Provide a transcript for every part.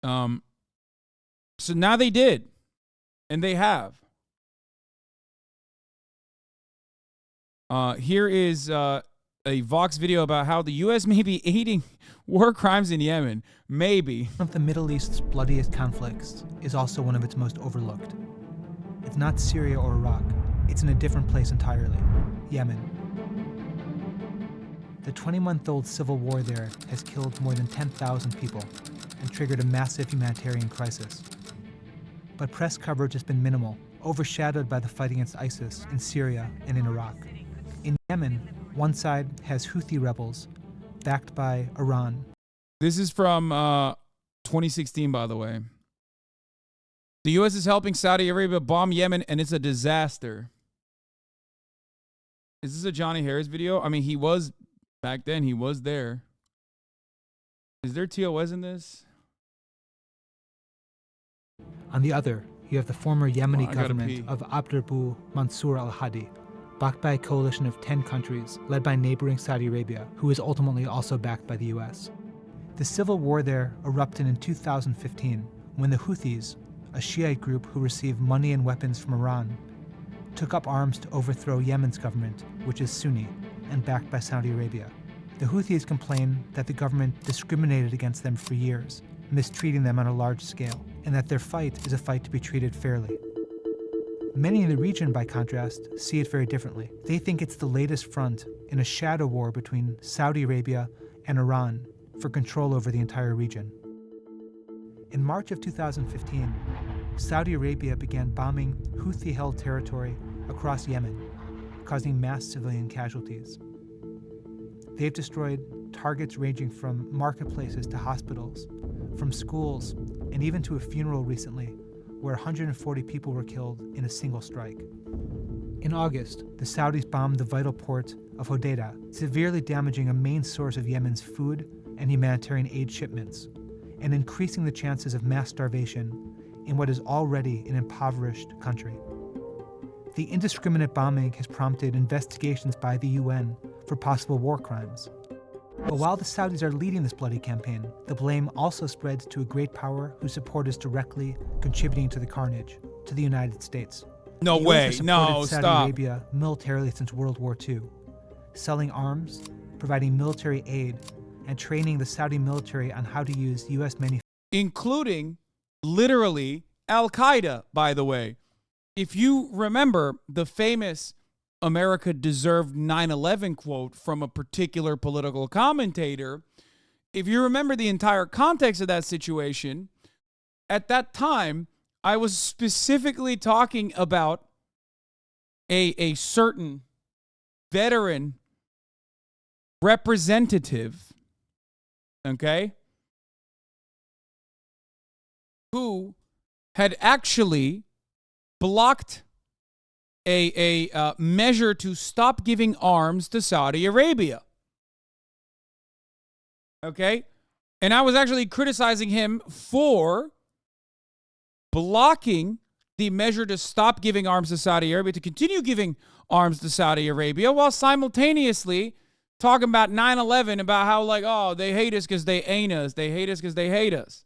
So now they did, and they have. Here is a Vox video about how the U.S. may be aiding war crimes in Yemen. Maybe. One of the Middle East's bloodiest conflicts is also one of its most overlooked. It's not Syria or Iraq. It's in a different place entirely, Yemen. The 20-month-old civil war there has killed more than 10,000 people and triggered a massive humanitarian crisis. But press coverage has been minimal, overshadowed by the fight against ISIS in Syria and in Iraq. In Yemen, one side has Houthi rebels, backed by Iran. This is from 2016, by the way. The U.S. is helping Saudi Arabia bomb Yemen, and it's a disaster. Is this a Johnny Harris video? I mean, he was, back then, he was there. Is there TOS in this? On the other, you have the former Yemeni government of Abdrabbu Mansur al-Hadi, backed by a coalition of 10 countries, led by neighboring Saudi Arabia, who is ultimately also backed by the US. The civil war there erupted in 2015, when the Houthis, a Shiite group who received money and weapons from Iran, took up arms to overthrow Yemen's government, which is Sunni, and backed by Saudi Arabia. The Houthis complain that the government discriminated against them for years, mistreating them on a large scale, and that their fight is a fight to be treated fairly. Many in the region, by contrast, see it very differently. They think it's the latest front in a shadow war between Saudi Arabia and Iran for control over the entire region. In March of 2015, Saudi Arabia began bombing Houthi-held territory across Yemen, causing mass civilian casualties. They've destroyed targets ranging from marketplaces to hospitals, from schools, and even to a funeral recently, where 140 people were killed in a single strike. In August, the Saudis bombed the vital port of Hodeidah, severely damaging a main source of Yemen's food and humanitarian aid shipments, and increasing the chances of mass starvation in what is already an impoverished country. The indiscriminate bombing has prompted investigations by the UN for possible war crimes. But while the Saudis are leading this bloody campaign, the blame also spreads to a great power whose support is directly contributing to the carnage, to the United States. No The US way. has supported No, Saudi stop. Arabia militarily since World War II, selling arms, providing military aid, and training the Saudi military on how to use U.S. manufacturing. Including, literally, Al-Qaeda, by the way. If you remember the famous America deserved 9/11 quote from a particular political commentator, if you remember the entire context of that situation, at that time, I was specifically talking about a certain veteran representative, okay, who had actually blocked a measure to stop giving arms to Saudi Arabia. Okay? And I was actually criticizing him for blocking the measure to stop giving arms to Saudi Arabia, to continue giving arms to Saudi Arabia, while simultaneously talking about 9/11, about how, like, oh, they hate us because they ain't us. They hate us because they hate us.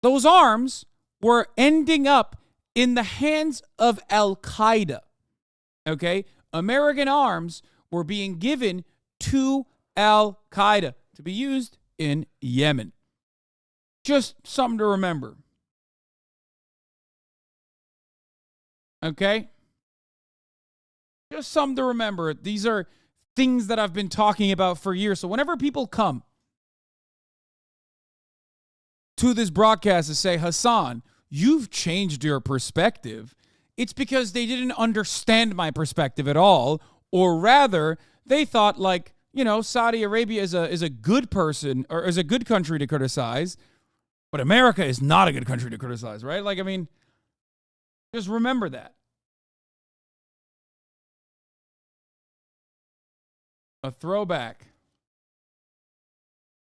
Those arms were ending up in the hands of Al-Qaeda, okay? American arms were being given to Al-Qaeda to be used in Yemen. Just something to remember. Okay? Just something to remember. These are things that I've been talking about for years. So whenever people come to this broadcast and say, Hassan, you've changed your perspective, it's because they didn't understand my perspective at all, or rather, they thought, like, you know, Saudi Arabia is a good person, or is a good country to criticize, but America is not a good country to criticize, right? Like, I mean, just remember that. A throwback.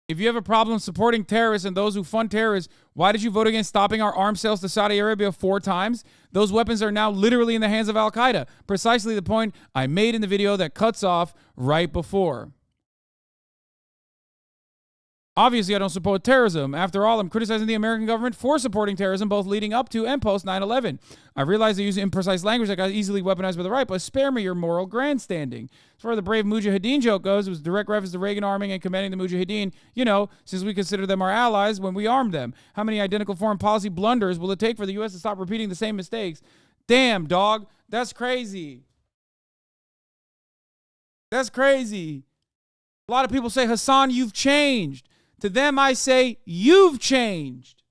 If you have a problem supporting terrorists and those who fund terrorists, why did you vote against stopping our arms sales to Saudi Arabia 4 times? Those weapons are now literally in the hands of Al-Qaeda. Precisely the point I made in the video that cuts off right before. Obviously, I don't support terrorism. After all, I'm criticizing the American government for supporting terrorism, both leading up to and post 9/11. I realize I use imprecise language that got easily weaponized by the right, but spare me your moral grandstanding. As far as the brave Mujahideen joke goes, it was direct reference to Reagan arming and commanding the Mujahideen, since we consider them our allies when we armed them. How many identical foreign policy blunders will it take for the U.S. to stop repeating the same mistakes? Damn, dog. That's crazy. That's crazy. A lot of people say, Hasan, you've changed. To them, I say, you've changed.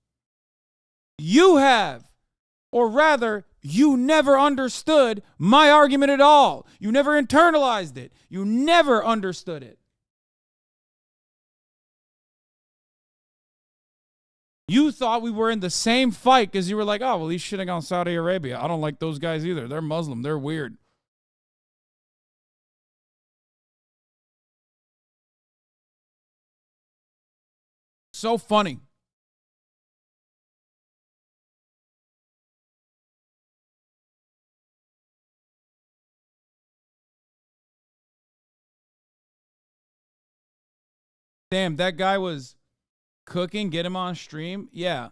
You have. Or rather, you never understood my argument at all. You never internalized it. You never understood it. You thought we were in the same fight because you were like, oh, well, he's shitting on Saudi Arabia. I don't like those guys either. They're Muslim. They're weird. So funny. Damn, that guy was cooking. Get him on stream. Yeah.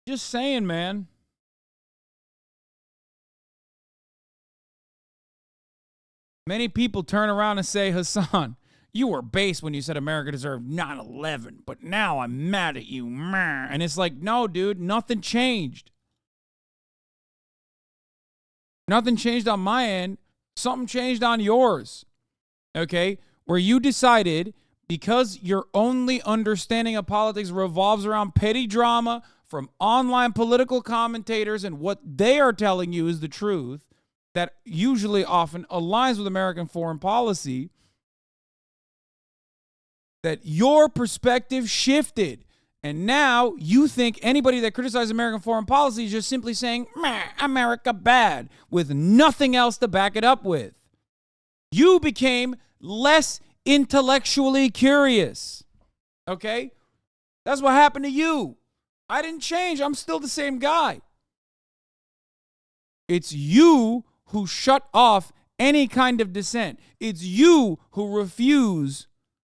Just saying, man. Many people turn around and say, Hasan, you were base when you said America deserved 9/11, but now I'm mad at you. And it's like, no, dude, nothing changed. Nothing changed on my end. Something changed on yours. Okay? Where you decided, because your only understanding of politics revolves around petty drama from online political commentators and what they are telling you is the truth, that usually often aligns with American foreign policy, that your perspective shifted. And now you think anybody that criticizes American foreign policy is just simply saying, America bad, with nothing else to back it up with. You became less intellectually curious. Okay? That's what happened to you. I didn't change. I'm still the same guy. It's you who shut off any kind of dissent. It's you who refuse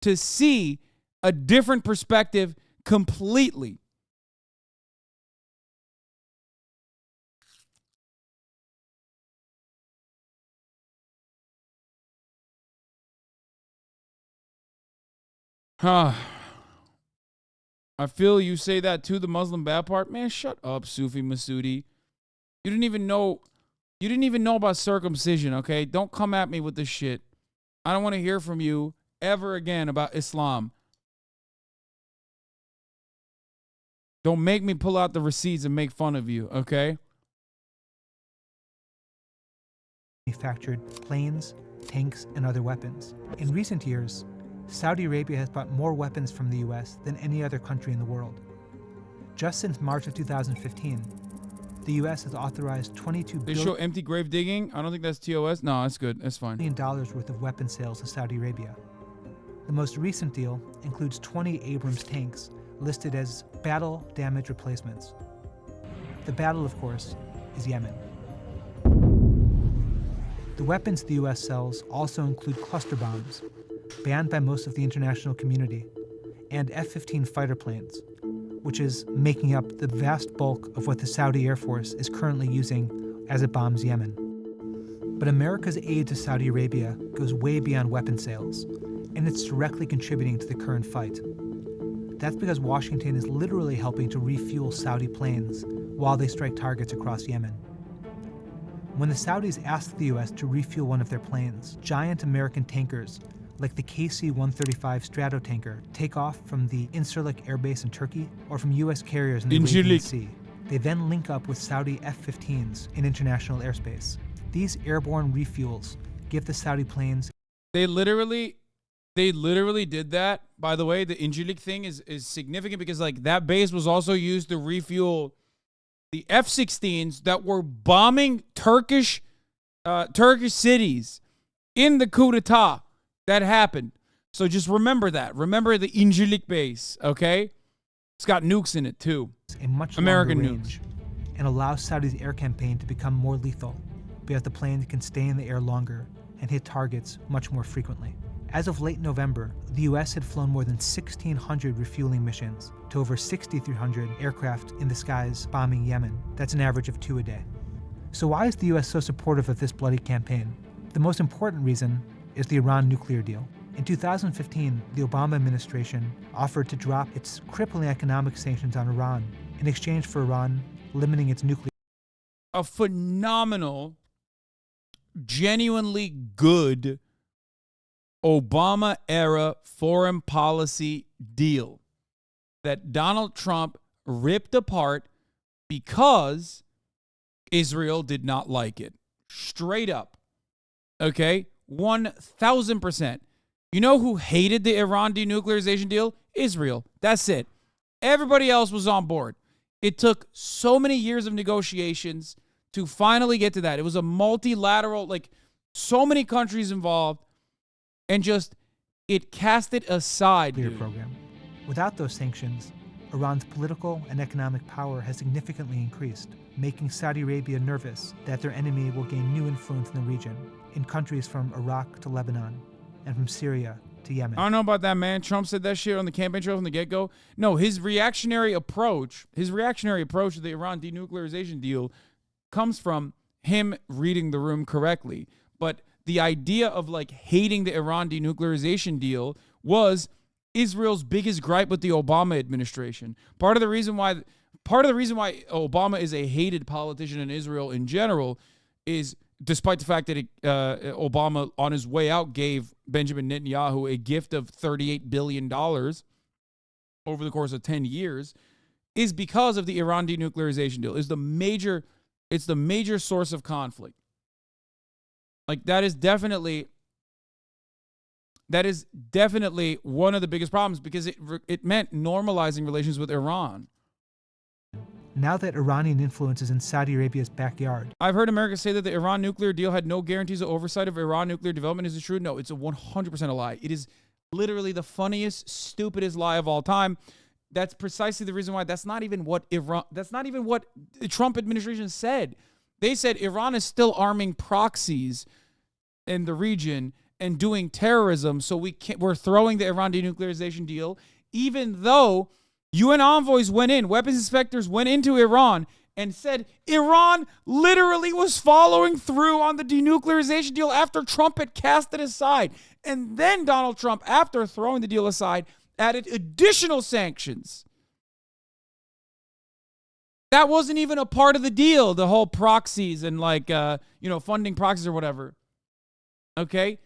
to see a different perspective completely. I feel you say that too, the Muslim bad part. Man, shut up, Sufi Masoodi. You didn't even know about circumcision, okay? Don't come at me with this shit. I don't want to hear from you ever again about Islam. Don't make me pull out the receipts and make fun of you, okay? Manufactured planes, tanks, and other weapons. In recent years, Saudi Arabia has bought more weapons from the U.S. than any other country in the world. Just since March of 2015, the U.S. has authorized $22 They show empty grave digging. I don't think that's TOS. No, that's good. That's fine. $1 billion worth of weapon sales to Saudi Arabia. The most recent deal includes 20 Abrams tanks listed as battle damage replacements. The battle, of course, is Yemen. The weapons the U.S. sells also include cluster bombs, banned by most of the international community, and F-15 fighter planes, which is making up the vast bulk of what the Saudi Air Force is currently using as it bombs Yemen. But America's aid to Saudi Arabia goes way beyond weapon sales, and it's directly contributing to the current fight. That's because Washington is literally helping to refuel Saudi planes while they strike targets across Yemen. When the Saudis asked the U.S. to refuel one of their planes, giant American tankers like the KC-135 Stratotanker take off from the Incirlik Air Base in Turkey or from U.S. carriers in the Arabian Sea. They then link up with Saudi F-15s in international airspace. These airborne refuels give the Saudi planes... They literally did that. By the way, the Incirlik thing is significant because like that base was also used to refuel the F-16s that were bombing Turkish cities in the coup d'etat that happened. So just remember that. Remember the Incirlik base, okay? It's got nukes in it too. A much American longer range, and allows Saudi's air campaign to become more lethal because the planes can stay in the air longer and hit targets much more frequently. As of late November, the US had flown more than 1,600 refueling missions to over 6,300 aircraft in the skies bombing Yemen. That's an average of 2 a day. So why is the US so supportive of this bloody campaign? The most important reason is the Iran nuclear deal. In 2015, the Obama administration offered to drop its crippling economic sanctions on Iran in exchange for Iran limiting its nuclear. A phenomenal, genuinely good Obama-era foreign policy deal that Donald Trump ripped apart because Israel did not like it. Straight up. Okay? 1,000%. You know who hated the Iran denuclearization deal? Israel. That's it. Everybody else was on board. It took so many years of negotiations to finally get to that. It was a multilateral, so many countries involved, and just, it cast it aside. Program. Without those sanctions, Iran's political and economic power has significantly increased, making Saudi Arabia nervous that their enemy will gain new influence in the region, in countries from Iraq to Lebanon, and from Syria to Yemen. I don't know about that, man. Trump said that shit on the campaign trail from the get-go. No, his reactionary approach to the Iran denuclearization deal comes from him reading the room correctly. But the idea of hating the Iran denuclearization deal was Israel's biggest gripe with the Obama administration. Part of the reason why Obama is a hated politician in Israel in general is, despite the fact that Obama on his way out gave Benjamin Netanyahu a gift of $38 billion over the course of 10 years, is because of the Iran denuclearization deal. It's the major source of conflict. That is definitely one of the biggest problems, because it meant normalizing relations with Iran. Now that Iranian influence is in Saudi Arabia's backyard. I've heard America say that the Iran nuclear deal had no guarantees of oversight of Iran nuclear development. Is it true? No, it's a 100% a lie. It is literally the funniest, stupidest lie of all time. That's precisely the reason why that's not even what the Trump administration said. They said Iran is still arming proxies in the region and doing terrorism, so we're throwing the Iran denuclearization deal, even though UN envoys went in, weapons inspectors went into Iran and said Iran literally was following through on the denuclearization deal after Trump had cast it aside. And then Donald Trump, after throwing the deal aside, added additional sanctions. That wasn't even a part of the deal, the whole proxies and funding proxies or whatever. Okay?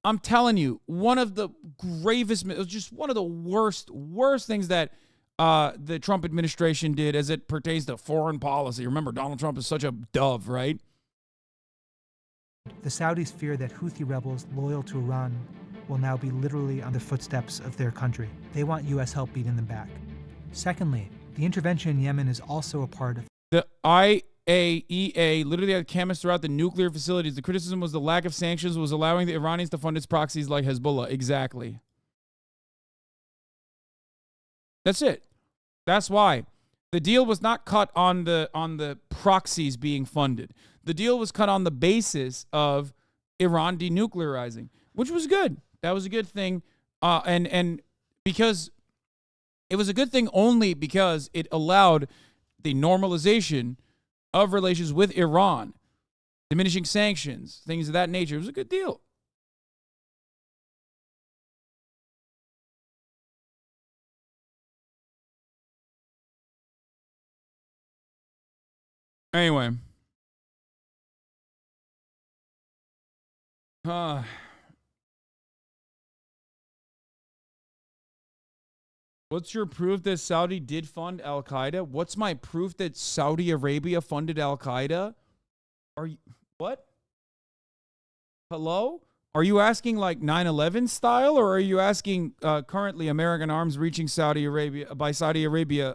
I'm telling you, one of the gravest, it was just one of the worst things that the Trump administration did as it pertains to foreign policy. Remember, Donald Trump is such a dove, right? The Saudis fear that Houthi rebels loyal to Iran will now be literally on the footsteps of their country. They want U.S. help beating them back. Secondly, the intervention in Yemen is also a part of the IAEA literally had cameras throughout the nuclear facilities. The criticism was the lack of sanctions was allowing the Iranians to fund its proxies like Hezbollah. Exactly. That's it. That's why. The deal was not cut on the proxies being funded. The deal was cut on the basis of Iran denuclearizing, which was good. That was a good thing. And because it was a good thing only because it allowed the normalization of relations with Iran, diminishing sanctions, things of that nature. It was a good deal. Anyway. What's your proof that Saudi did fund Al-Qaeda? What's my proof that Saudi Arabia funded Al-Qaeda? Are you, what? Hello? Are you asking 9/11 style, or are you asking currently American arms reaching Saudi Arabia,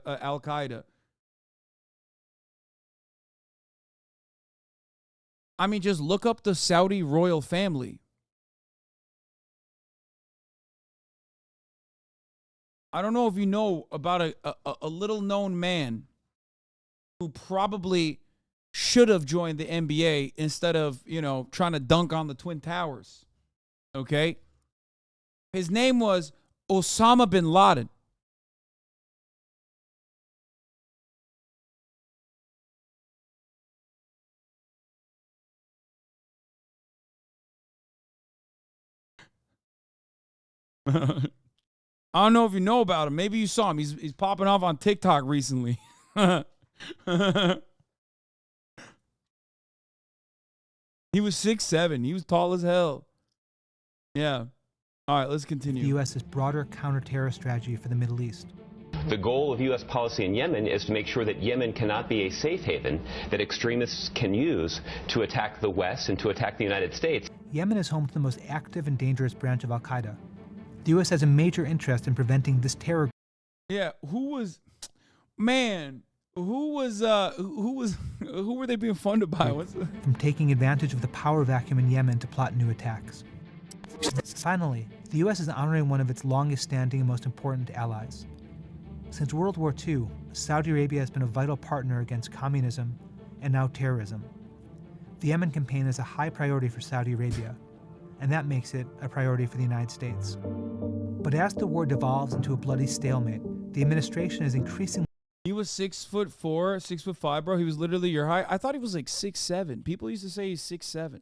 Al-Qaeda? I mean, just look up the Saudi royal family. I don't know if you know about a little known man who probably should have joined the NBA instead of, trying to dunk on the Twin Towers. Okay? His name was Osama bin Laden. I don't know if you know about him. Maybe you saw him. He's popping off on TikTok recently. He was 6'7". He was tall as hell. Yeah. All right, let's continue. The U.S.'s broader counter-terror strategy for the Middle East. The goal of U.S. policy in Yemen is to make sure that Yemen cannot be a safe haven that extremists can use to attack the West and to attack the United States. Yemen is home to the most active and dangerous branch of al-Qaeda. The U.S. has a major interest in preventing this terror. Yeah, who were they being funded by? From taking advantage of the power vacuum in Yemen to plot new attacks. Finally, the U.S. is honoring one of its longest-standing and most important allies. Since World War II, Saudi Arabia has been a vital partner against communism and now terrorism. The Yemen campaign is a high priority for Saudi Arabia, and that makes it a priority for the United States. But as the war devolves into a bloody stalemate, the administration is increasingly... He was 6'4", 6'5", bro. He was literally your height. I thought he was like 6'7". People used to say he's 6'7".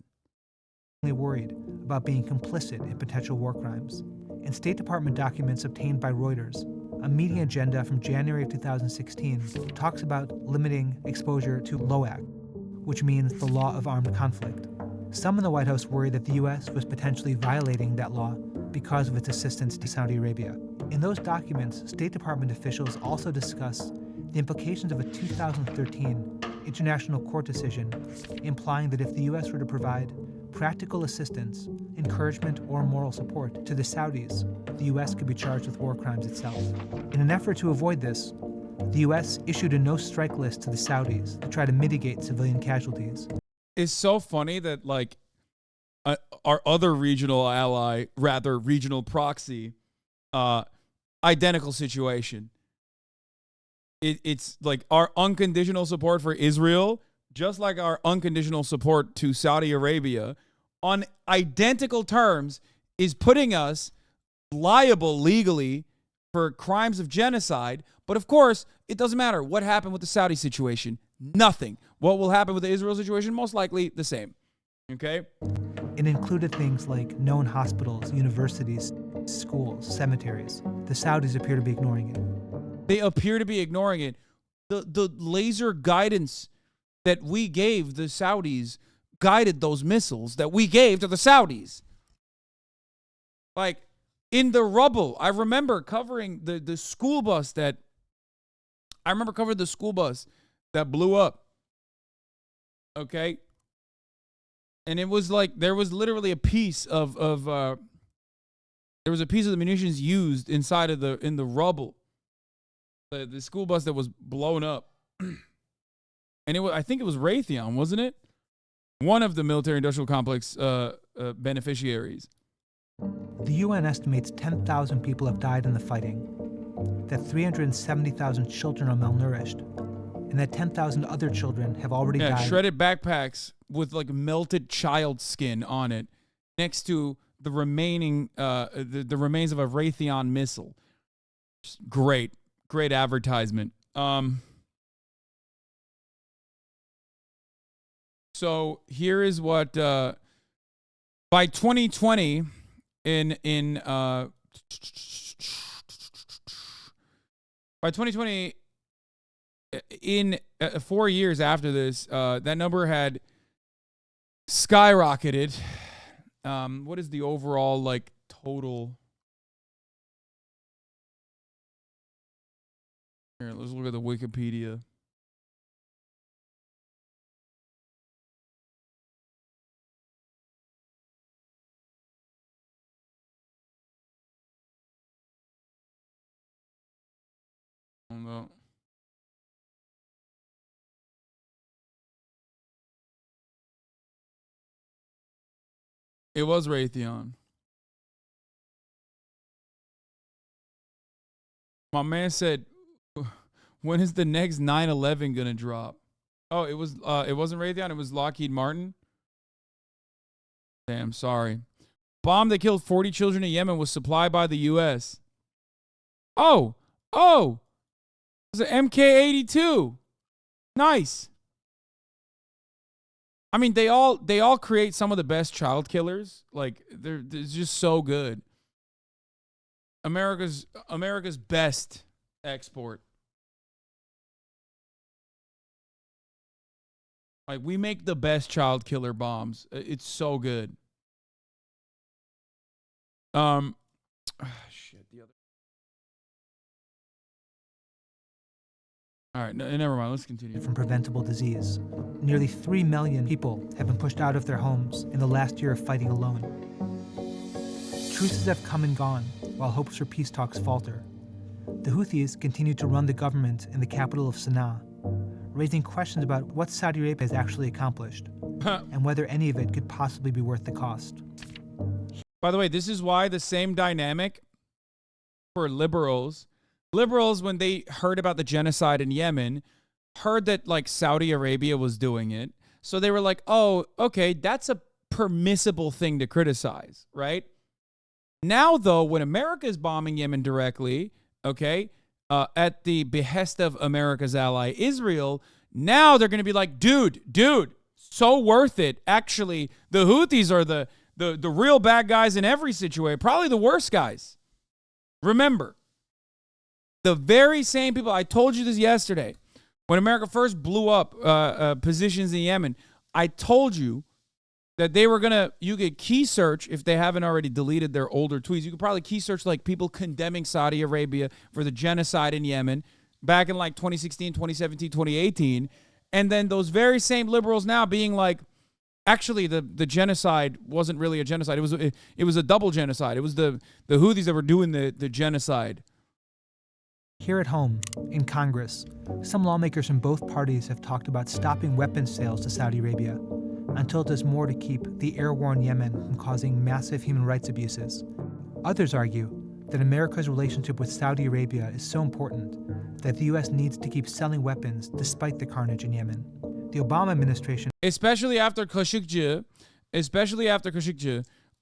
worried about being complicit in potential war crimes. In State Department documents obtained by Reuters, a meeting agenda from January of 2016 talks about limiting exposure to LOAC, which means the law of armed conflict. Some in the White House worry that the U.S. was potentially violating that law because of its assistance to Saudi Arabia. In those documents, State Department officials also discuss the implications of a 2013 International Court decision implying that if the U.S. were to provide practical assistance, encouragement, or moral support to the Saudis, the U.S. could be charged with war crimes itself. In an effort to avoid this, the U.S. issued a no-strike list to the Saudis to try to mitigate civilian casualties. It's so funny that, like, our other regional ally, rather regional proxy, identical situation. It's like our unconditional support for Israel, just like our unconditional support to Saudi Arabia, on identical terms, is putting us liable legally for crimes of genocide. But of course, it doesn't matter what happened with the Saudi situation. Nothing. What will happen with the Israel situation? Most likely the same. Okay? It included things like known hospitals, universities, schools, cemeteries. The Saudis appear to be ignoring it. They appear to be ignoring it. The laser guidance that we gave the Saudis guided those missiles that we gave to the Saudis. Like, in the rubble, I remember covering the school bus that blew up. Okay? And it was like, there was literally a piece of the munitions used in the rubble. The school bus that was blown up. And I think it was Raytheon, wasn't it? One of the military-industrial complex beneficiaries. The UN estimates 10,000 people have died in the fighting, that 370,000 children are malnourished, and that 10,000 other children have already died. Shredded backpacks with like melted child skin on it, next to the remaining the remains of a Raytheon missile. Just great advertisement. So here is what by 2020 by 2020 in 4 years after this, that number had skyrocketed. What is the overall like total? Here, let's look at the Wikipedia. No. It was Raytheon. My man said, when is the next 9/11 gonna drop? Oh, it wasn't Raytheon, it was Lockheed Martin. Damn, sorry. bomb that killed 40 children in Yemen was supplied by the U.S. Oh, it was an MK-82. Nice. I mean, they all create some of the best child killers. Like they're just so good. America's best export. Like we make the best child killer bombs. It's so good. Shit. The other. All right, never mind. Let's continue. From preventable disease. Nearly 3 million people have been pushed out of their homes in the last year of fighting alone. Truces have come and gone, while hopes for peace talks falter. The Houthis continue to run the government in the capital of Sana'a, raising questions about what Saudi Arabia has actually accomplished, and whether any of it could possibly be worth the cost. By the way, this is why the same dynamic for liberals, when they heard about the genocide in Yemen, heard that like Saudi Arabia was doing it. So they were like, oh, okay, that's a permissible thing to criticize, right? Now, though, when America is bombing Yemen directly, okay, at the behest of America's ally Israel, now they're going to be like, dude, so worth it. Actually, the Houthis are the real bad guys in every situation, probably the worst guys. Remember, the very same people, I told you this yesterday, when America first blew up positions in Yemen, I told you that they were you could key search, if they haven't already deleted their older tweets, you could probably key search like people condemning Saudi Arabia for the genocide in Yemen back in like 2016, 2017, 2018. And then those very same liberals now being like, actually, the genocide wasn't really a genocide. It was a double genocide. It was the Houthis that were doing the genocide. Here at home, in Congress, some lawmakers from both parties have talked about stopping weapons sales to Saudi Arabia until it does more to keep the air-worn Yemen from causing massive human rights abuses. Others argue that America's relationship with Saudi Arabia is so important that the U.S. needs to keep selling weapons despite the carnage in Yemen. The Obama administration, especially after Khashoggi,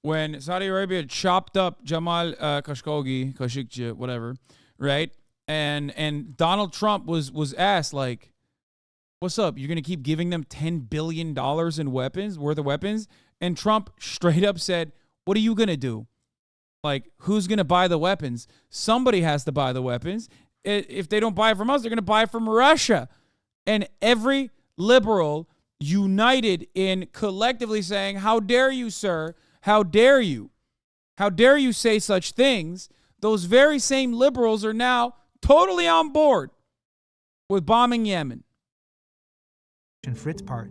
when Saudi Arabia chopped up Jamal Khashoggi, whatever, right? And Donald Trump was asked like, what's up? You're going to keep giving them $10 billion in weapons, worth of weapons? And Trump straight up said, what are you going to do? Like, who's going to buy the weapons? Somebody has to buy the weapons. If they don't buy it from us, they're going to buy it from Russia. And every liberal united in collectively saying, how dare you, sir? How dare you? How dare you say such things? Those very same liberals are now totally on board with bombing Yemen. For its part,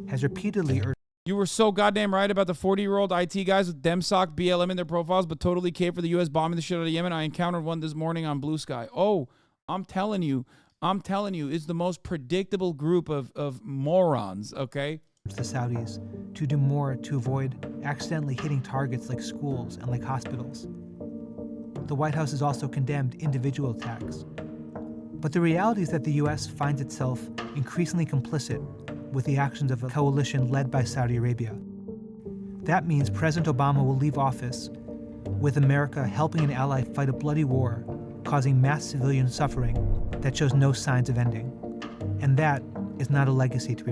has repeatedly urged. You were so goddamn right about the 40-year-old IT guys with DemSoc BLM in their profiles, but totally caved for the U.S. bombing the shit out of Yemen. I encountered one this morning on Blue Sky. Oh, I'm telling you, it's the most predictable group of morons, okay? The Saudis to do more to avoid accidentally hitting targets like schools and like hospitals. The White House has also condemned individual attacks. But the reality is that the U.S. finds itself increasingly complicit with the actions of a coalition led by Saudi Arabia. That means President Obama will leave office with America helping an ally fight a bloody war, causing mass civilian suffering that shows no signs of ending. And that is not a legacy to be